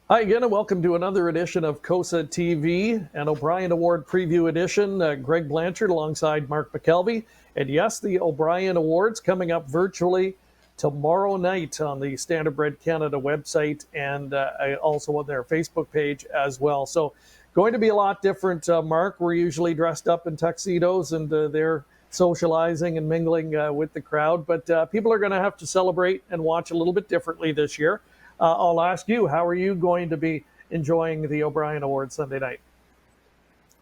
Hi again, and welcome to another edition of COSA TV, an O'Brien Award preview edition. Greg Blanchard alongside Mark McKelvey. And yes, the O'Brien Awards coming up virtually tomorrow night on the Standard Bread Canada website and also on their Facebook page as well. So going to be a lot different, Mark. We're usually dressed up in tuxedos and they're socializing and mingling with the crowd. But people are going to have to celebrate and watch a little bit differently this year. I'll ask you, how are you going to be enjoying the O'Brien Awards Sunday night?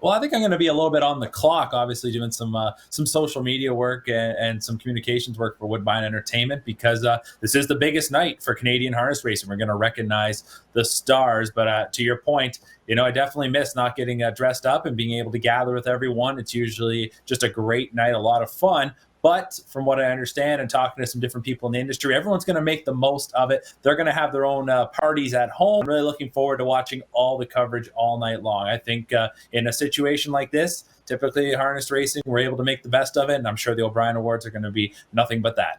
Well, I think I'm going to be a little bit on the clock, obviously doing some social media work and some communications work for Woodbine Entertainment because this is the biggest night for Canadian harness racing. We're going to recognize the stars. But to your point, I definitely miss not getting dressed up and being able to gather with everyone. It's usually just a great night, a lot of fun. But from what I understand and talking to some different people in the industry, everyone's going to make the most of it. They're going to have their own parties at home. I'm really looking forward to watching all the coverage all night long. I think in a situation like this, typically harness racing, we're able to make the best of it. And I'm sure the O'Brien Awards are going to be nothing but that.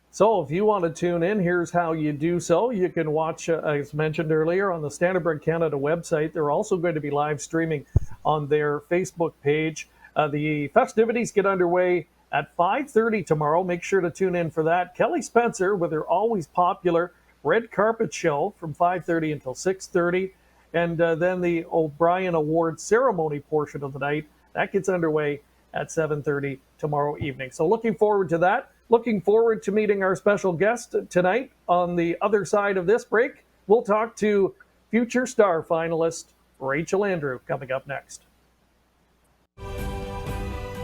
So if you want to tune in, here's how you do so. You can watch, as mentioned earlier, on the Standard Bread Canada website. They're also going to be live streaming on their Facebook page. The festivities get underway at 5:30 tomorrow. Make sure to tune in for that. Kelly Spencer with her always popular red carpet show from 5:30 until 6:30. And then the O'Brien Award ceremony portion of the night, that gets underway at 7:30 tomorrow evening. So looking forward to that. Looking forward to meeting our special guest tonight. On the other side of this break, we'll talk to future star finalist Rachel Andrew coming up next.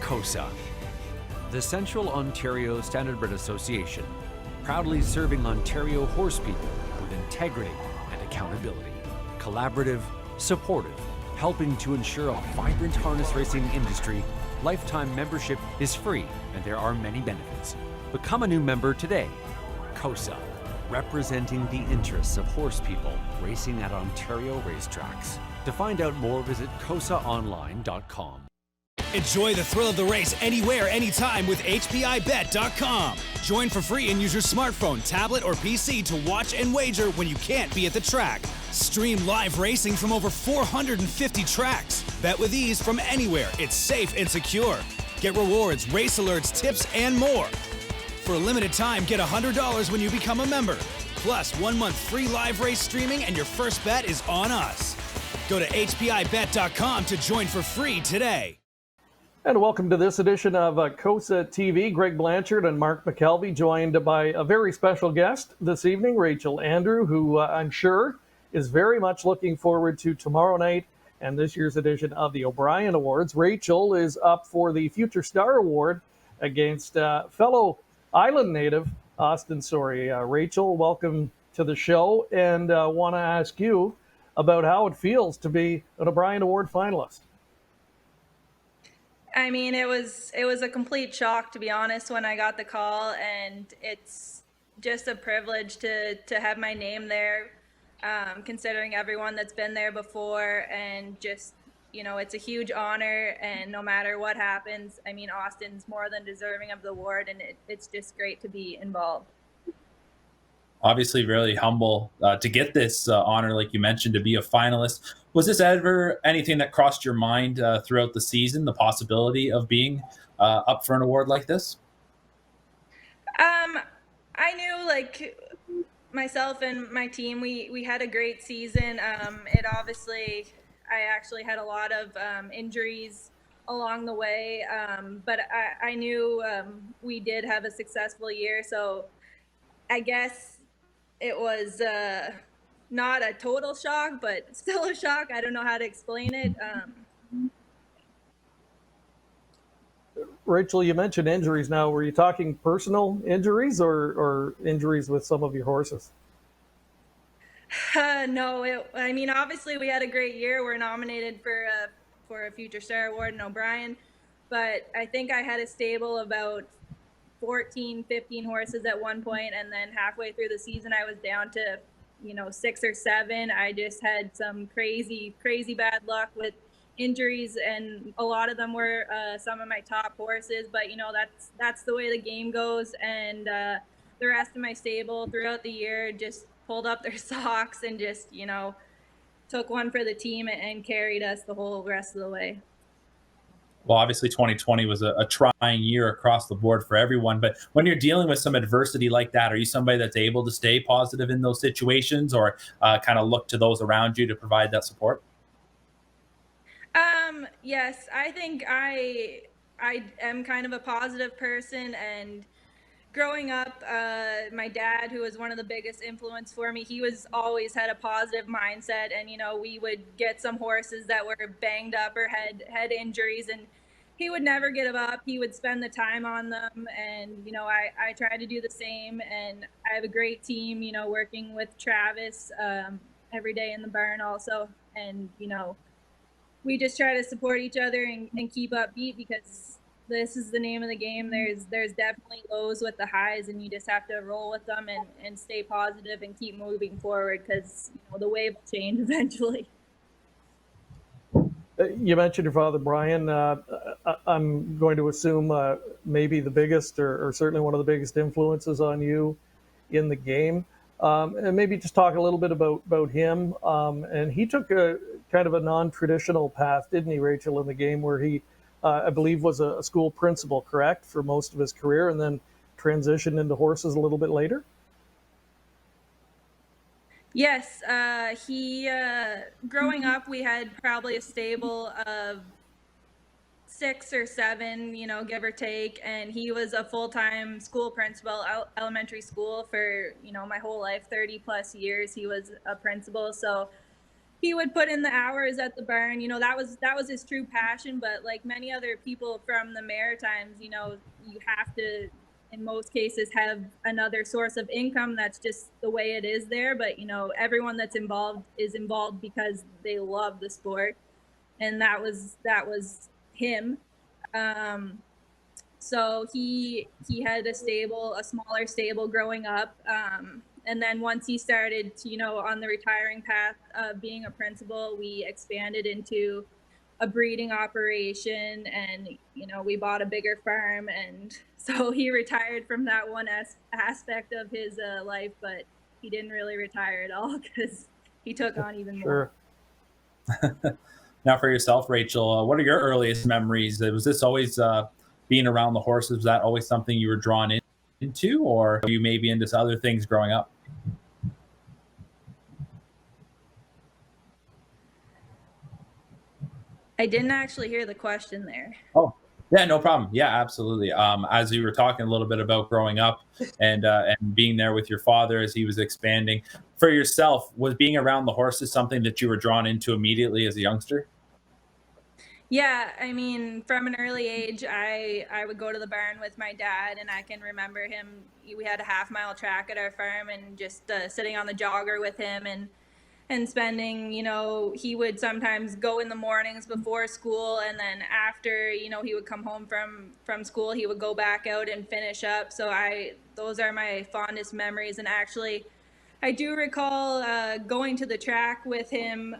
COSA, the Central Ontario Standardbred Association, proudly serving Ontario horse people with integrity and accountability. Collaborative, supportive, helping to ensure a vibrant harness racing industry. Lifetime membership is free and there are many benefits. Become a new member today. COSA, representing the interests of horse people racing at Ontario racetracks. To find out more, visit COSAonline.com. Enjoy the thrill of the race anywhere, anytime with HPIBet.com. Join for free and use your smartphone, tablet, or PC to watch and wager when you can't be at the track. Stream live racing from over 450 tracks. Bet with ease from anywhere. It's safe and secure. Get rewards, race alerts, tips, and more. For a limited time, get $100 when you become a member. Plus, 1 month free live race streaming and your first bet is on us. Go to HPIBet.com to join for free today. And welcome to this edition of COSA TV. Greg Blanchard and Mark McKelvey, joined by a very special guest this evening, Rachel Andrew, who I'm sure is very much looking forward to tomorrow night and this year's edition of the O'Brien Awards. Rachel is up for the Future Star Award against fellow island native Austin Sorey. Rachel, welcome to the show, and want to ask you about how it feels to be an O'Brien Award finalist. I mean, it was a complete shock, to be honest, when I got the call, and it's just a privilege to have my name there, considering everyone that's been there before, and just, it's a huge honor, and no matter what happens, I mean, Austin's more than deserving of the award, and it's just great to be involved. Obviously really humble to get this honor, like you mentioned, to be a finalist. Was this ever anything that crossed your mind throughout the season, the possibility of being up for an award like this? I knew, like, myself and my team, we had a great season. I actually had a lot of injuries along the way, but I knew we did have a successful year, so I guess it was not a total shock, but still a shock. I don't know how to explain it. Rachel, you mentioned injuries. Now, were you talking personal injuries or injuries with some of your horses? No, I mean, obviously we had a great year. We're nominated for a Future Star Award in O'Brien, but I think I had a stable about 14, 15 horses at one point, and then halfway through the season I was down to 6 or 7. I just had some crazy bad luck with injuries, and a lot of them were some of my top horses, but that's the way the game goes. And the rest of my stable throughout the year just pulled up their socks and just, took one for the team and carried us the whole rest of the way. Well, obviously 2020 was a trying year across the board for everyone. But when you're dealing with some adversity like that, are you somebody that's able to stay positive in those situations, or kind of look to those around you to provide that support? Yes, I think I am kind of a positive person, and growing up, my dad, who was one of the biggest influence for me, he was always had a positive mindset, and we would get some horses that were banged up or had injuries, and he would never give up. He would spend the time on them, and I try to do the same. And I have a great team, working with Travis every day in the barn also, and we just try to support each other and keep upbeat, because this is the name of the game. There's definitely lows with the highs, and you just have to roll with them and stay positive and keep moving forward, because the wave will change eventually. You mentioned your father, Brian. I'm going to assume maybe the biggest, or certainly one of the biggest influences on you in the game. And maybe just talk a little bit about him. And he took a kind of a non-traditional path, didn't he, Rachel, in the game, where he, I believe, was a school principal, correct, for most of his career, and then transitioned into horses a little bit later? Yes, he growing up, we had probably a stable of 6 or 7, give or take, and he was a full-time school principal, elementary school, for my whole life, 30 plus years. He was a principal, so he would put in the hours at the barn. That was his true passion. But like many other people from the Maritimes, you have to, in most cases, have another source of income. That's just the way it is there. But everyone that's involved is involved because they love the sport, and that was him. So he had a smaller stable growing up. And then once he started, on the retiring path of being a principal, we expanded into a breeding operation, and we bought a bigger farm, and so he retired from that one aspect of his life, but he didn't really retire at all, because he took on even more. Sure. Now, for yourself, Rachel, what are your earliest memories? Was this always being around the horses? Was that always something you were drawn into, or were you maybe into other things growing up? I didn't actually hear the question there. Oh, yeah, no problem. Yeah, absolutely. As you were talking a little bit about growing up and being there with your father as he was expanding, for yourself, was being around the horses something that you were drawn into immediately as a youngster? Yeah, I mean, from an early age, I would go to the barn with my dad, and I can remember him. We had a half-mile track at our farm, and just sitting on the jogger with him, and spending, he would sometimes go in the mornings before school, and then after, he would come home from school, he would go back out and finish up. So those are my fondest memories. And actually, I do recall going to the track with him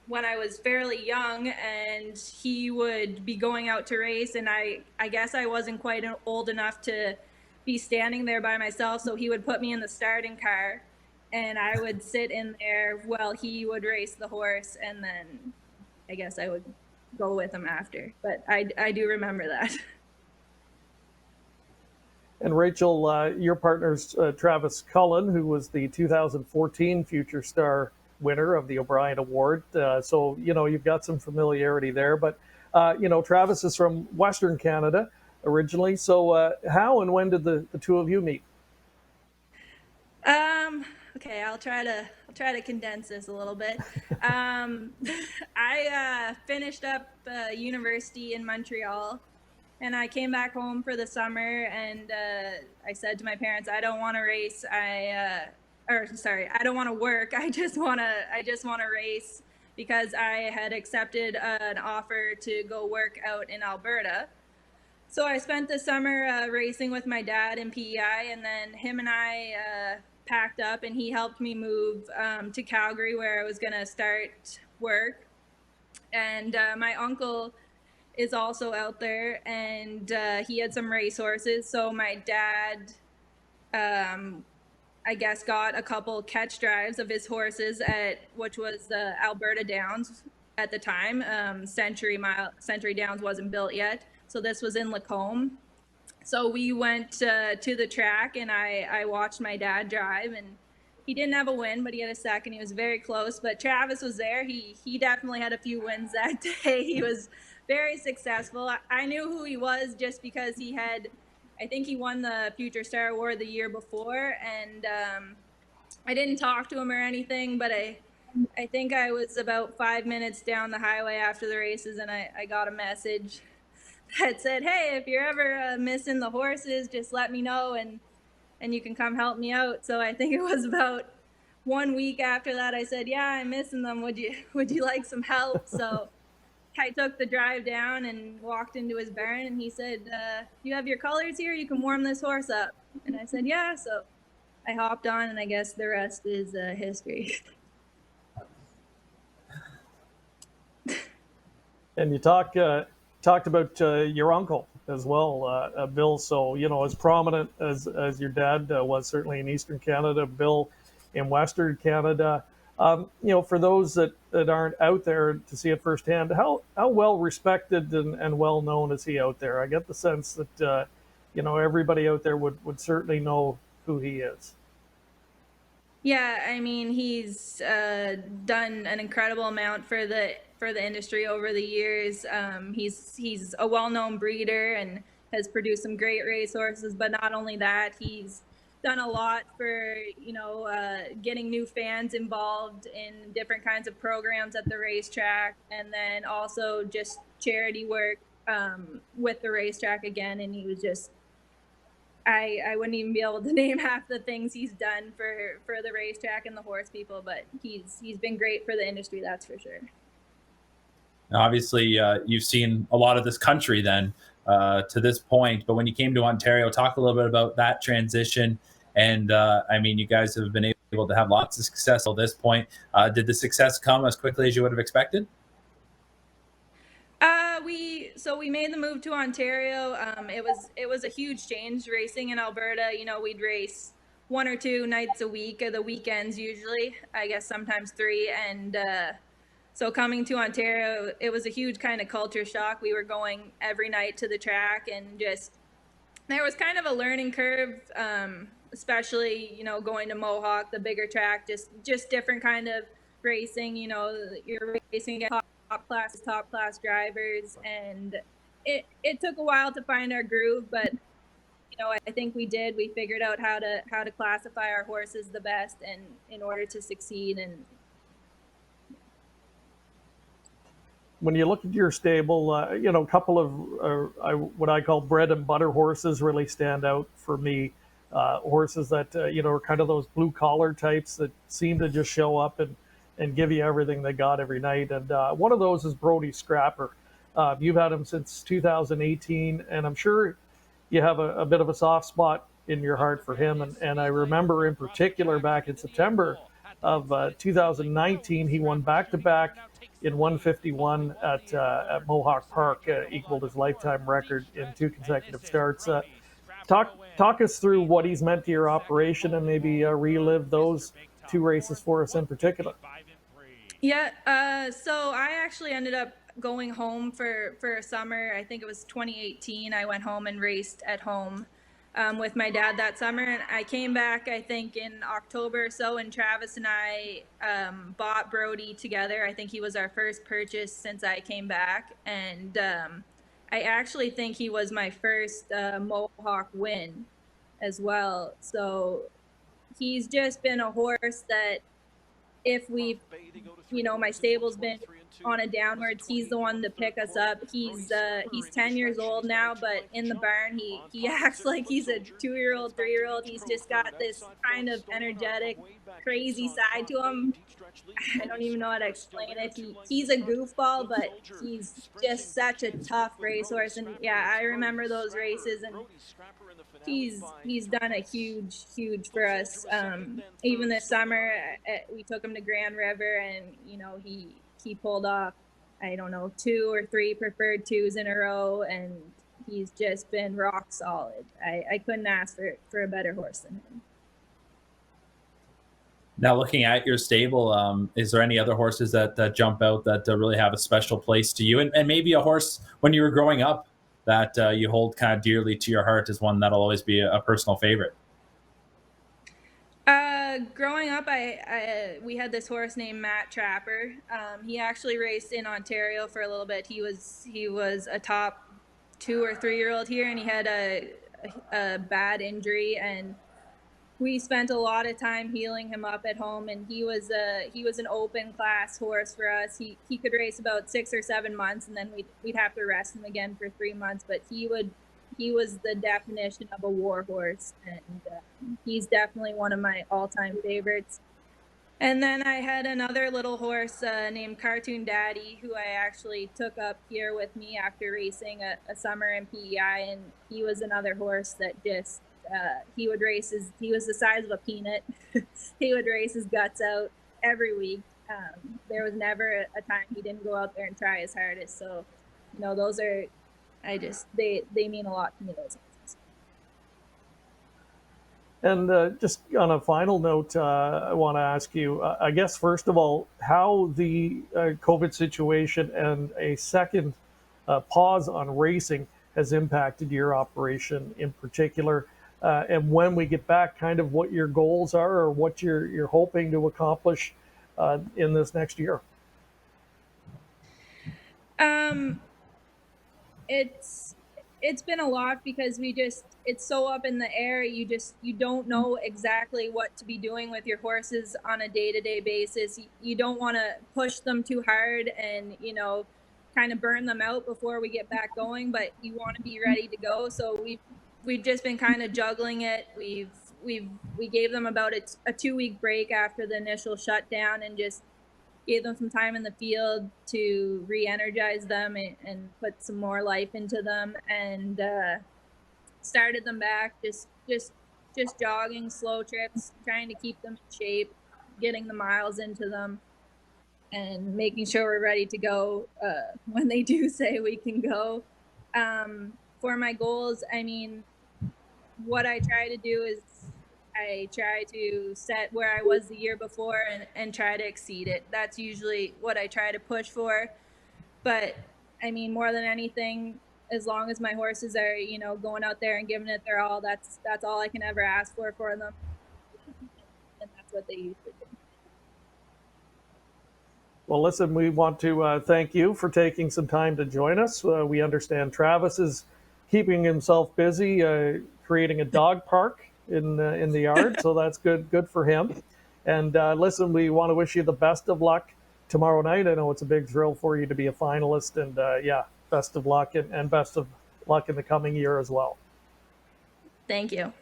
when I was fairly young, and he would be going out to race, and I guess I wasn't quite old enough to be standing there by myself, so he would put me in the starting car, and I would sit in there while he would race the horse, and then I guess I would go with him after. But I do remember that. And Rachel, your partner's Travis Cullen, who was the 2014 Future Star winner of the O'Brien Award. So, you've got some familiarity there. But, Travis is from Western Canada originally. So how and when did the two of you meet? Okay, I'll try to condense this a little bit. I finished up university in Montreal, and I came back home for the summer, and I said to my parents, I don't want to race. I don't want to work. I just want to race, because I had accepted an offer to go work out in Alberta. So I spent the summer racing with my dad in PEI, and then him and I packed up, and he helped me move to Calgary, where I was going to start work. And my uncle is also out there, and he had some racehorses. So my dad, I guess got a couple catch drives of his horses at, which was the Alberta Downs at the time. Century Downs wasn't built yet, so this was in Lacombe. So we went to the track, and I watched my dad drive, and he didn't have a win, but he had a second. He was very close. But Travis was there. He definitely had a few wins that day. He was very successful. I knew who he was just because he had, I think he won the Future Star Award the year before, and I didn't talk to him or anything, but I think I was about 5 minutes down the highway after the races, and I got a message that said, "Hey, if you're ever missing the horses, just let me know, and you can come help me out." So I think it was about 1 week after that, I said, "Yeah, I'm missing them. Would you like some help?" So I took the drive down and walked into his barn, and he said, "You have your colors here? You can warm this horse up." And I said, "Yeah." So I hopped on, and I guess the rest is history. And you talked about your uncle as well, Bill. So as prominent as your dad was certainly in Eastern Canada, Bill in Western Canada. For those that aren't out there to see it firsthand, how well respected and well known is he out there? I get the sense that everybody out there would certainly know who he is. Yeah, I mean, he's done an incredible amount for the industry over the years. He's a well-known breeder and has produced some great racehorses. But not only that, he's done a lot for getting new fans involved in different kinds of programs at the racetrack, and then also just charity work with the racetrack again. And he was just, I wouldn't even be able to name half the things he's done for the racetrack and the horse people, but he's been great for the industry, that's for sure. Now, obviously, you've seen a lot of this country then to this point, but when you came to Ontario, talk a little bit about that transition. And I mean, you guys have been able to have lots of success at this point. Did the success come as quickly as you would have expected? We made the move to Ontario. It was a huge change racing in Alberta. We'd race 1 or 2 nights a week, or the weekends usually. I guess sometimes 3. And so coming to Ontario, it was a huge kind of culture shock. We were going every night to the track, and just there was kind of a learning curve, especially going to Mohawk, the bigger track, just different kind of racing. You're racing against top class drivers, and it took a while to find our groove, but I think we did. We figured out how to classify our horses the best, and in order to succeed. And when you look at your stable, a couple of what I call bread and butter horses really stand out for me. Horses that are kind of those blue collar types that seem to just show up and give you everything they got every night. And one of those is Brody Scrapper. You've had him since 2018, and I'm sure you have a bit of a soft spot in your heart for him. And I remember in particular back in September of 2019, he won back-to-back in 151 at Mohawk Park, equaled his lifetime record in 2 consecutive starts. Talk us through what he's meant to your operation, and maybe relive those 2 races for us in particular. Yeah, so I actually ended up going home for a summer. I think it was 2018. I went home and raced at home with my dad that summer, and I came back I think in October or so, and Travis and I bought Brody together. I think he was our first purchase since I came back, and I actually think he was my first Mohawk win as well. So he's just been a horse that, if we've, my stable's been on a downwards, he's the one to pick us up. He's 10 years old now, but in the barn, he acts like he's a 2-year-old, 3-year-old. He's just got this kind of energetic, crazy side to him. I don't even know how to explain it. He's a goofball, but he's just such a tough racehorse. And yeah, I remember those races, and he's done a huge for us. Even this summer, we took him to Grand River, and he pulled off, I don't know, 2 or 3 preferred 2s in a row, and he's just been rock solid. I couldn't ask for a better horse than him. Now, looking at your stable, is there any other horses that jump out that really have a special place to you? And maybe a horse when you were growing up that you hold kind of dearly to your heart is one that'll always be a personal favorite. Growing up, we had this horse named Matt Trapper. He actually raced in Ontario for a little bit. He was a top 2 or 3 year old here, and he had a bad injury, and we spent a lot of time healing him up at home. And he was an open class horse for us. He could race about 6 or 7 months, and then we'd have to rest him again for 3 months. But he was the definition of a war horse, and he's definitely one of my all-time favorites. And then I had another little horse named Cartoon Daddy, who I actually took up here with me after racing a summer in PEI, and he was another horse that just he was the size of a peanut. He would race his guts out every week. There was never a time he didn't go out there and try his hardest. So, those are, they mean a lot to me, those horses. And just on a final note, I want to ask you, I guess, first of all, how the COVID situation and a second pause on racing has impacted your operation in particular. And when we get back, kind of what your goals are or what you're hoping to accomplish in this next year. It's been a lot because it's so up in the air. You don't know exactly what to be doing with your horses on a day-to-day basis. You don't want to push them too hard and, kind of burn them out before we get back going, but you want to be ready to go. So we've just been kind of juggling it. We gave them about a 2-week break after the initial shutdown and just gave them some time in the field to re-energize them and put some more life into them, and started them back just jogging, slow trips, trying to keep them in shape, getting the miles into them, and making sure we're ready to go when they do say we can go. For my goals, what I try to do is I try to set where I was the year before and try to exceed it. That's usually what I try to push for. But more than anything, as long as my horses are, going out there and giving it their all, that's all I can ever ask for them. And that's what they usually do. Well, listen, we want to thank you for taking some time to join us. We understand Travis is keeping himself busy creating a dog park in the yard, so that's good for him. And listen, we want to wish you the best of luck tomorrow night. I know it's a big thrill for you to be a finalist, and best of luck and best of luck in the coming year as well. Thank you.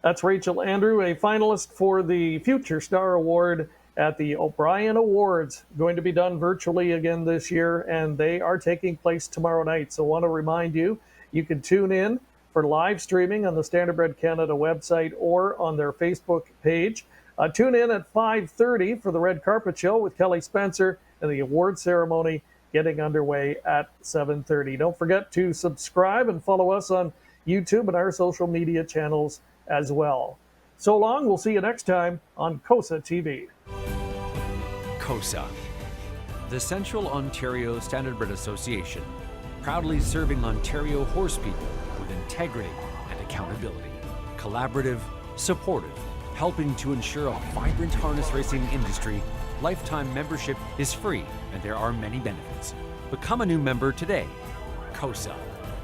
That's Rachel Andrew, a finalist for the Future Star Award at the O'Brien Awards, going to be done virtually again this year, and they are taking place tomorrow night. So I want to remind you, you can tune in for live streaming on the Standardbred Canada website or on their Facebook page. Tune in at 5:30 for the Red Carpet Show with Kelly Spencer, and the award ceremony getting underway at 7:30. Don't forget to subscribe and follow us on YouTube and our social media channels as well. So long, we'll see you next time on COSA TV. COSA, the Central Ontario Standardbred Association, proudly serving Ontario horse people with integrity and accountability. Collaborative, supportive, helping to ensure a vibrant harness racing industry. Lifetime membership is free and there are many benefits. Become a new member today. COSA,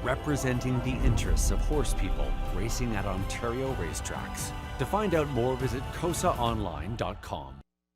representing the interests of horse people racing at Ontario racetracks. To find out more, visit COSAonline.com.